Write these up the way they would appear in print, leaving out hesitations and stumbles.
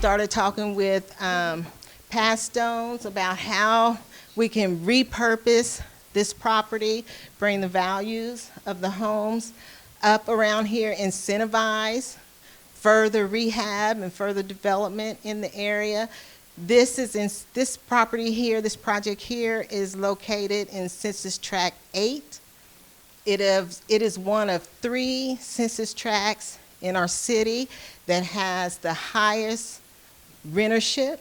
started talking with Pat Stones about how we can repurpose this property, bring the values of the homes up around here, incentivize further rehab and further development in the area. This property here, this project here is located in Census Tract 8. It is one of 3 census tracts in our city that has the highest rentership,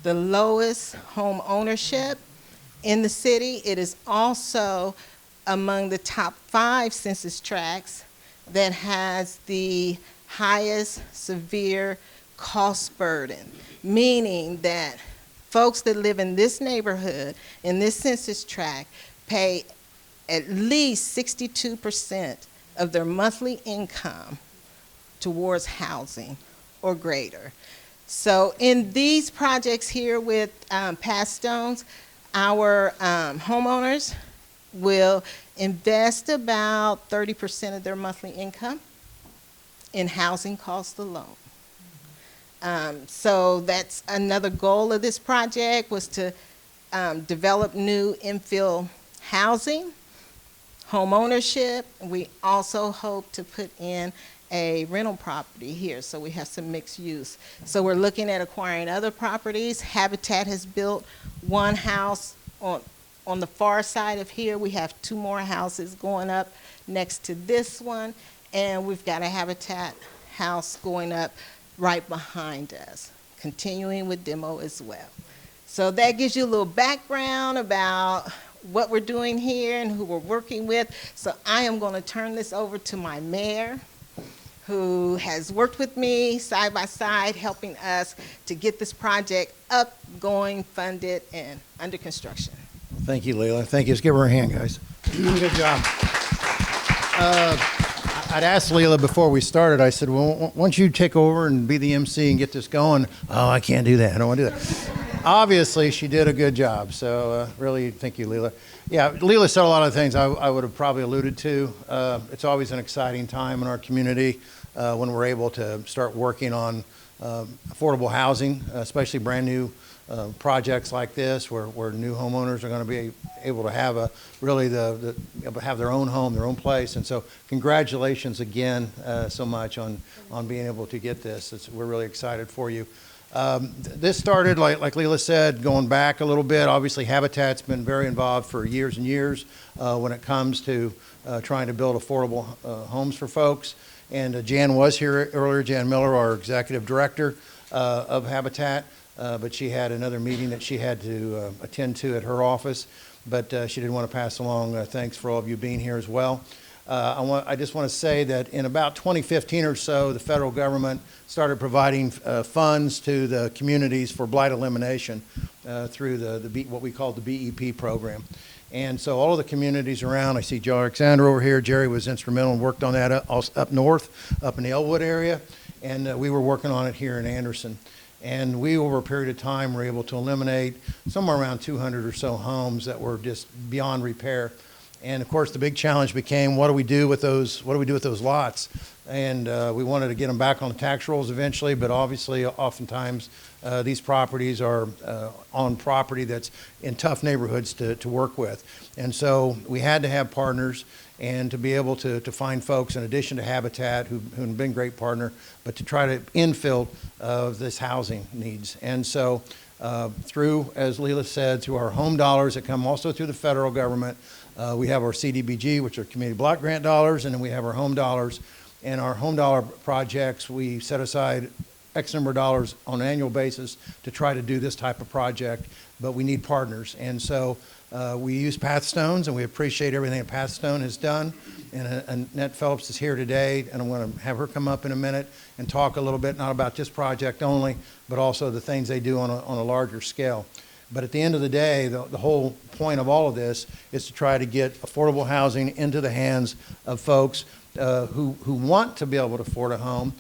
the lowest home ownership in the city. It is also among the top 5 census tracts that has the highest severe cost burden, meaning that folks that live in this neighborhood, in this census tract, pay at least 62% of their monthly income towards housing or greater. So in these projects here with Pat Stones, our homeowners will invest about 30% of their monthly income in housing costs alone. So that's another goal of this project, was to develop new infill housing, home ownership. We also hope to put in a rental property here, so we have some mixed use. So we're looking at acquiring other properties. Habitat has built one house on the far side of here. We have 2 more houses going up next to this one, and we've got a Habitat house going up right behind us, continuing with demo as well. So that gives you a little background about what we're doing here and who we're working with. So I am going to turn this over to my mayor, who has worked with me side by side, helping us to get this project up, going, funded, and under construction. Thank you, Leila. Thank you. Let's give her a hand, guys. Good job. I'd asked Leila before we started, I said, well, once you take over and be the MC and get this going, oh, I can't do that. I don't want to do that. Obviously, she did a good job. So really, thank you, Leila. Yeah, Leila said a lot of things I would have probably alluded to. It's always an exciting time in our community when we're able to start working on affordable housing, especially brand new projects like this, where new homeowners are going to be able to have have their own home, their own place. And so congratulations again so much on being able to get this. We're really excited for you. This started, like Leila said, going back a little bit. Obviously, Habitat's been very involved for years and years when it comes to trying to build affordable homes for folks. And Jan was here earlier, Jan Miller, our executive director of Habitat. But she had another meeting that she had to attend to at her office. But she did want to pass along thanks for all of you being here as well. I just want to say that in about 2015 or so, the federal government started providing funds to the communities for blight elimination through what we call the BEP program. And so all of the communities around, I see Joe Alexander over here. Jerry was instrumental and worked on that up north, up in the Elwood area. And we were working on it here in Anderson. And we, over a period of time, were able to eliminate somewhere around 200 or so homes that were just beyond repair. And of course, the big challenge became, what do we do with those lots? And we wanted to get them back on the tax rolls eventually, but obviously, oftentimes, these properties are on property that's in tough neighborhoods to work with. And so we had to have partners, and to be able to find folks, in addition to Habitat, who've been a great partner, but to try to infill this housing needs. And so through, as Leila said, through our home dollars that come also through the federal government, we have our CDBG, which are community block grant dollars, and then we have our home dollars. And our home dollar projects, we set aside X number of dollars on an annual basis to try to do this type of project, but we need partners. And so we use Pat Stones, and we appreciate everything that Pat Stone has done. And Annette Phillips is here today, and I'm going to have her come up in a minute and talk a little bit, not about this project only, but also the things they do on a larger scale. But at the end of the day, the whole point of all of this is to try to get affordable housing into the hands of folks who want to be able to afford a home,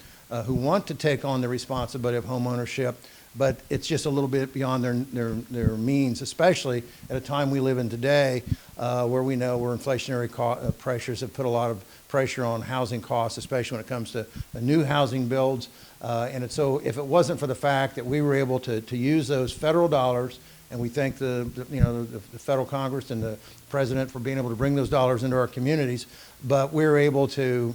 who want to take on the responsibility of home ownership, but it's just a little bit beyond their means, especially at a time we live in today, where we know where inflationary pressures have put a lot of pressure on housing costs, especially when it comes to new housing builds. And so if it wasn't for the fact that we were able to use those federal dollars, and we thank the federal Congress and the president for being able to bring those dollars into our communities, but we're able to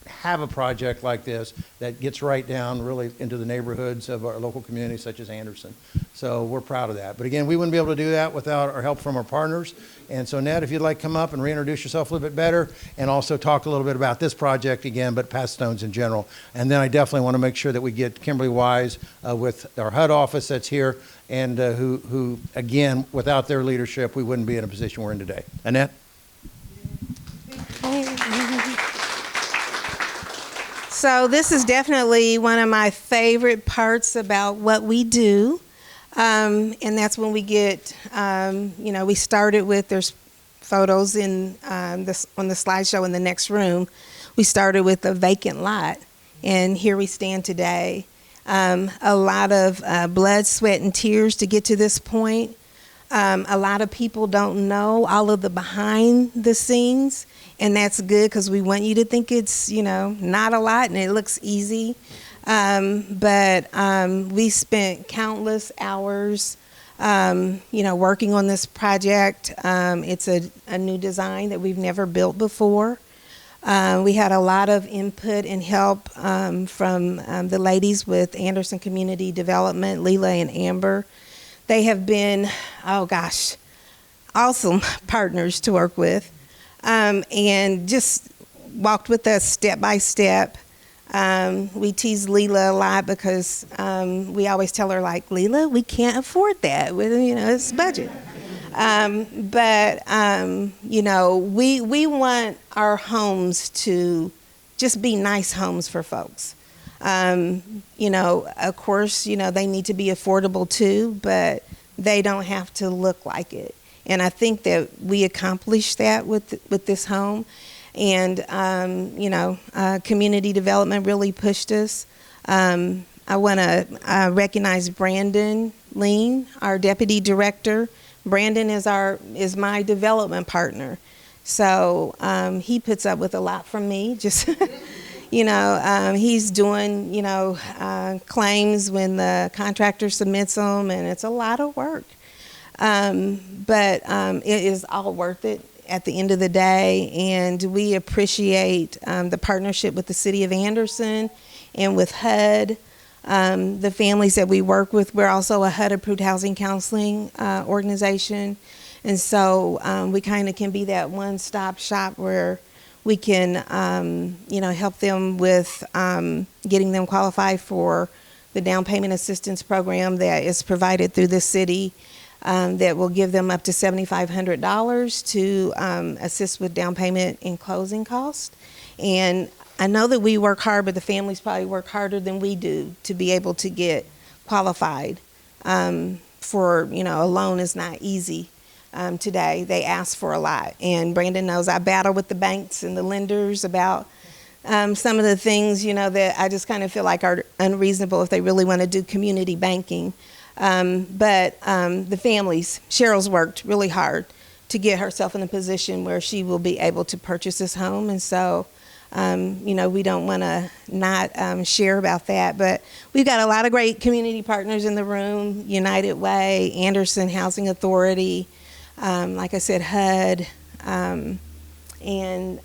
have a project like this that gets right down really into the neighborhoods of our local communities such as Anderson. So we're proud of that. But again, we wouldn't be able to do that without our help from our partners. And so Ned, if you'd like to come up and reintroduce yourself a little bit better and also talk a little bit about this project again, but Pat Stones in general. And then I definitely want to make sure that we get Kimberly Wise with our HUD office that's here and who, again, without their leadership, we wouldn't be in a position we're in today. Annette? So this is definitely one of my favorite parts about what we do. And that's when we get, we started with, there's photos in on the slideshow in the next room. We started with a vacant lot, and here we stand today. A lot of blood, sweat, and tears to get to this point. A lot of people don't know all of the behind the scenes, and that's good because we want you to think it's, not a lot and it looks easy. But we spent countless hours, working on this project. It's a new design that we've never built before. We had a lot of input and help from the ladies with Anderson Community Development, Leila and Amber. They have been, awesome partners to work with, and just walked with us step by step. We tease Leila a lot because we always tell her, like, Leila, we can't afford that with, it's budget. We want our homes to just be nice homes for folks. Of course, they need to be affordable too, but they don't have to look like it. And I think that we accomplished that with this home. And, community development really pushed us. I want to recognize Brandon Lean, our deputy director. Brandon is my development partner. So he puts up with a lot from me. Just, he's doing, claims when the contractor submits them, and it's a lot of work. But it is all worth it at the end of the day, and we appreciate the partnership with the City of Anderson and with HUD, the families that we work with. We're also a HUD-approved housing counseling organization, and so we kind of can be that one-stop shop where we can, help them with getting them qualified for the down payment assistance program that is provided through the city. That will give them up to $7,500 to assist with down payment and closing costs. And I know that we work hard, but the families probably work harder than we do to be able to get qualified for, a loan is not easy today. They ask for a lot. And Brandon knows I battle with the banks and the lenders about some of the things, that I just kind of feel like are unreasonable if they really want to do community banking. But the families, Cheryl's worked really hard to get herself in a position where she will be able to purchase this home. And so, we don't want to not share about that. But we've got a lot of great community partners in the room: United Way, Anderson Housing Authority, like I said, HUD, and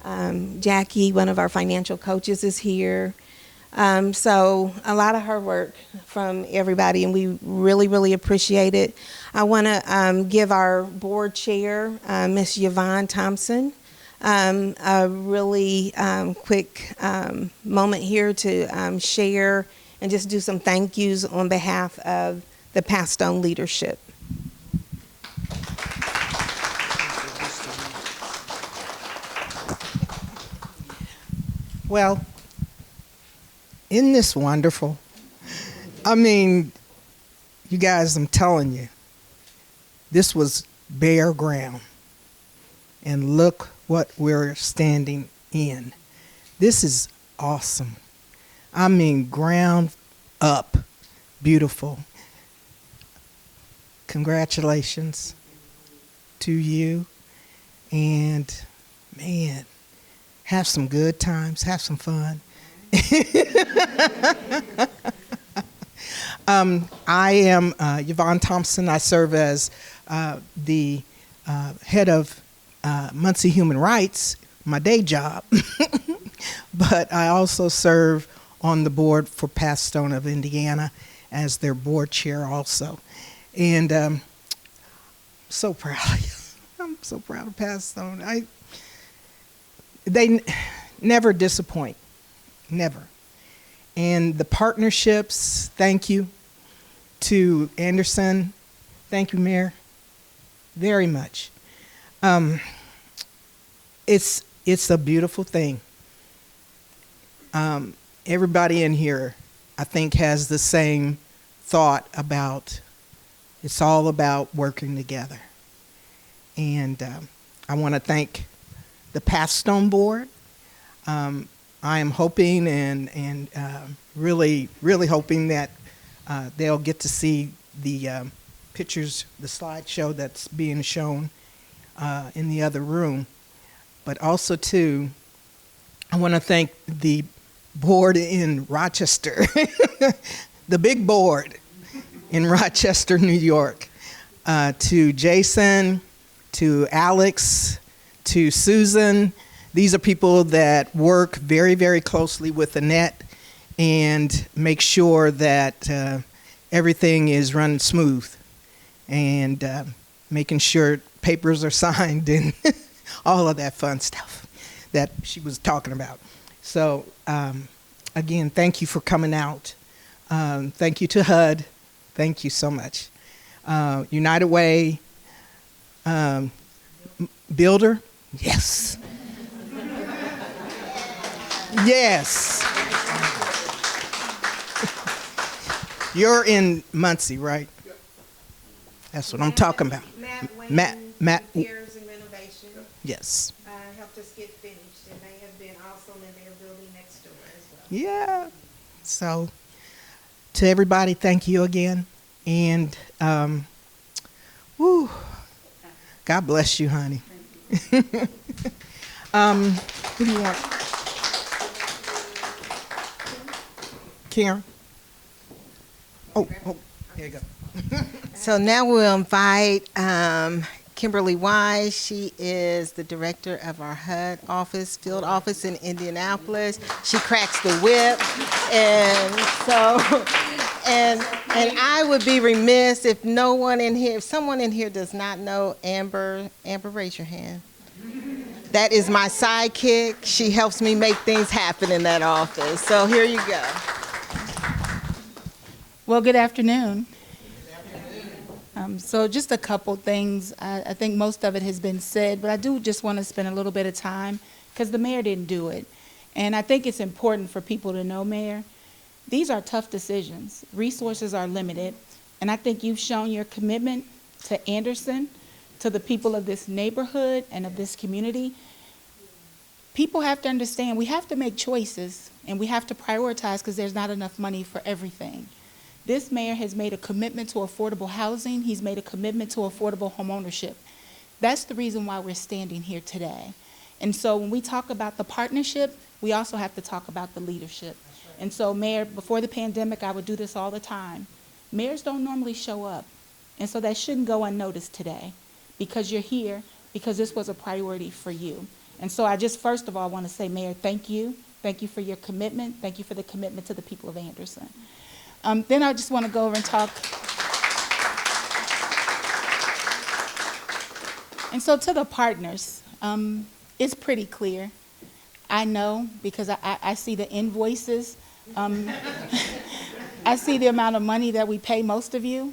Jackie, one of our financial coaches, is here. So a lot of hard work from everybody, and we really, really appreciate it. I want to give our board chair, Miss Yvonne Thompson, a really quick moment here to share and just do some thank yous on behalf of the Pat Stone leadership. Well, isn't this wonderful? I mean, you guys, I'm telling you, this was bare ground. And look what we're standing in. This is awesome. I mean, ground up, beautiful. congratulations to you. And man, have some good times, have some fun. I am Yvonne Thompson. I serve as the head of Muncie Human Rights, my day job. But I also serve on the board for Pastone of Indiana as their board chair also. And so proud of you. I'm so proud of Pastone. They never disappoint, never. And the partnerships, thank you to Anderson. Thank you, Mayor, very much. It's a beautiful thing. Everybody in here, I think, has the same thought about it's all about working together. And I want to thank the Pastone Board. I am hoping and really, really hoping that they'll get to see the pictures, the slideshow that's being shown in the other room. But also, too, I want to thank the board in Rochester, the big board in Rochester, New York, to Jason, to Alex, to Susan. These are people that work very, very closely with Annette and make sure that everything is running smooth and making sure papers are signed and all of that fun stuff that she was talking about. So, again, thank you for coming out. Thank you to HUD. Thank you so much. United Way, Builder, yes. Yes. You're in Muncie, right? That's what I'm talking about. Matt. Repairs and renovation Yes. helped us get finished, and they have been awesome in their building next door as well. Yeah. So, to everybody, thank you again. And, woo, God bless you, honey. Who do you want? Karen? Oh, here you go. So now we'll invite Kimberly Wise. She is the director of our HUD office, field office in Indianapolis. She cracks the whip. And so, and I would be remiss if someone in here does not know Amber. Amber, raise your hand. That is my sidekick. She helps me make things happen in that office. So here you go. Well, good afternoon. So just a couple things. I think most of it has been said, but I do just want to spend a little bit of time because the mayor didn't do it. And I think it's important for people to know, Mayor, these are tough decisions. Resources are limited. And I think you've shown your commitment to Anderson, to the people of this neighborhood and of this community. People have to understand we have to make choices and we have to prioritize because there's not enough money for everything. This mayor has made a commitment to affordable housing. He's made a commitment to affordable homeownership. That's the reason why we're standing here today. And so when we talk about the partnership, we also have to talk about the leadership. And so, Mayor, before the pandemic, I would do this all the time. Mayors don't normally show up. And so that shouldn't go unnoticed today because you're here, because this was a priority for you. And so I just, first of all, want to say, Mayor, thank you. Thank you for your commitment. Thank you for the commitment to the people of Anderson. Then I just want to go over and talk. And so to the partners, it's pretty clear. I know because I see the invoices. I see the amount of money that we pay most of you,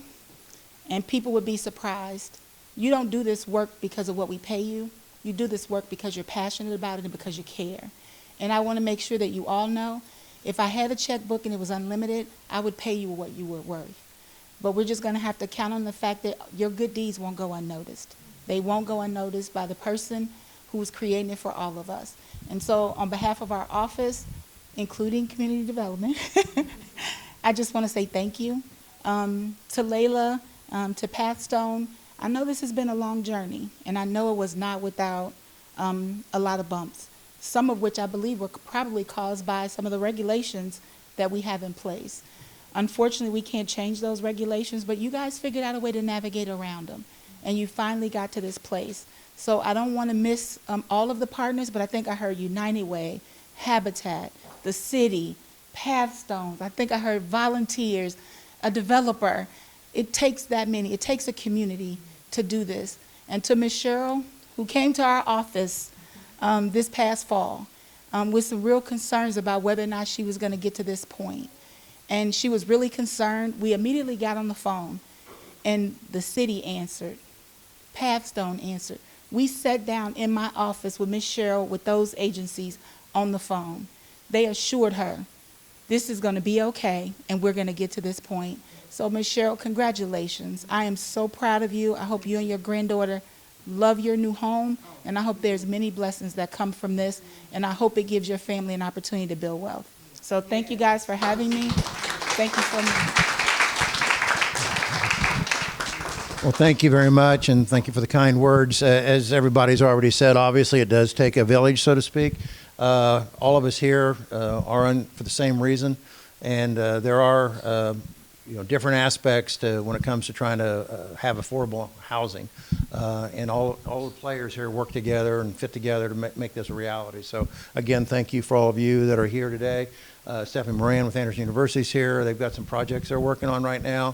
and people would be surprised. You don't do this work because of what we pay you. You do this work because you're passionate about it and because you care. And I want to make sure that you all know, if I had a checkbook and it was unlimited, I would pay you what you were worth. But we're just going to have to count on the fact that your good deeds won't go unnoticed. They won't go unnoticed by the person who's creating it for all of us. And so on behalf of our office, including community development, I just want to say thank you. To Layla, To Pathstone, I know this has been a long journey, and I know it was not without a lot of bumps, some of which I believe were probably caused by some of the regulations that we have in place. Unfortunately, we can't change those regulations, but you guys figured out a way to navigate around them, and you finally got to this place. So I don't want to miss all of the partners, but I think I heard United Way, Habitat, the city, Pathstones. I think I heard volunteers, a developer. It takes that many. It takes a community to do this. And to Ms. Cheryl, who came to our office this past fall with some real concerns about whether or not she was going to get to this point. And she was really concerned. We immediately got on the phone, and the city answered. Pathstone answered. We sat down in my office with Ms. Cheryl with those agencies on the phone. They assured her, this is going to be okay, and we're going to get to this point. So, Ms. Cheryl, congratulations. I am so proud of you. I hope you and your granddaughter love your new home, and I hope there's many blessings that come from this, and I hope it gives your family an opportunity to build wealth. So thank you guys for having me. Thank you so much. Well, thank you very much, and thank you for the kind words. As everybody's already said, obviously it does take a village, so to speak. All of us here are on for the same reason, and there are different aspects to when it comes to trying to have affordable housing, and all the players here work together and fit together to make this a reality. So again, thank you for all of you that are here today. Stephanie Moran with Anderson University is here. They've got some projects they're working on right now.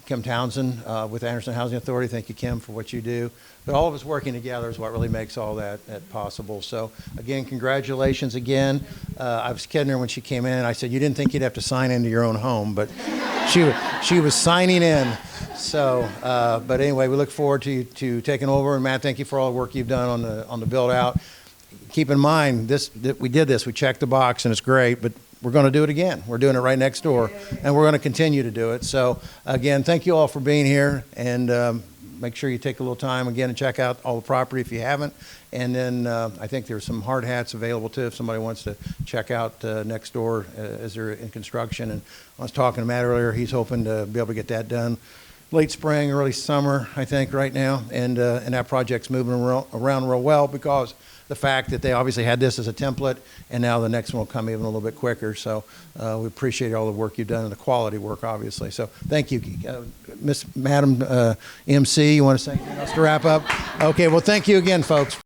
Kim Townsend with Anderson Housing Authority. Thank you, Kim, for what you do. But all of us working together is what really makes all that possible. So again, congratulations again. I was kidding her when she came in. I said, you didn't think you'd have to sign into your own home, but she was signing in. So, but anyway, we look forward to taking over. And Matt, thank you for all the work you've done on the build out. Keep in mind, we did this. We checked the box, and it's great, but we're going to do it again. We're doing it right next door, and we're going to continue to do it. So, again, thank you all for being here, and make sure you take a little time again and check out all the property if you haven't. And then I think there's some hard hats available too if somebody wants to check out next door as they're in construction. And I was talking to Matt earlier. He's hoping to be able to get that done late spring, early summer, I think, right now. And that project's moving around real well because the fact that they obviously had this as a template, and now the next one will come even a little bit quicker. So we appreciate all the work you've done and the quality work, obviously. So thank you. Madam MC, you want to say anything else to wrap up? Okay, well, thank you again, folks.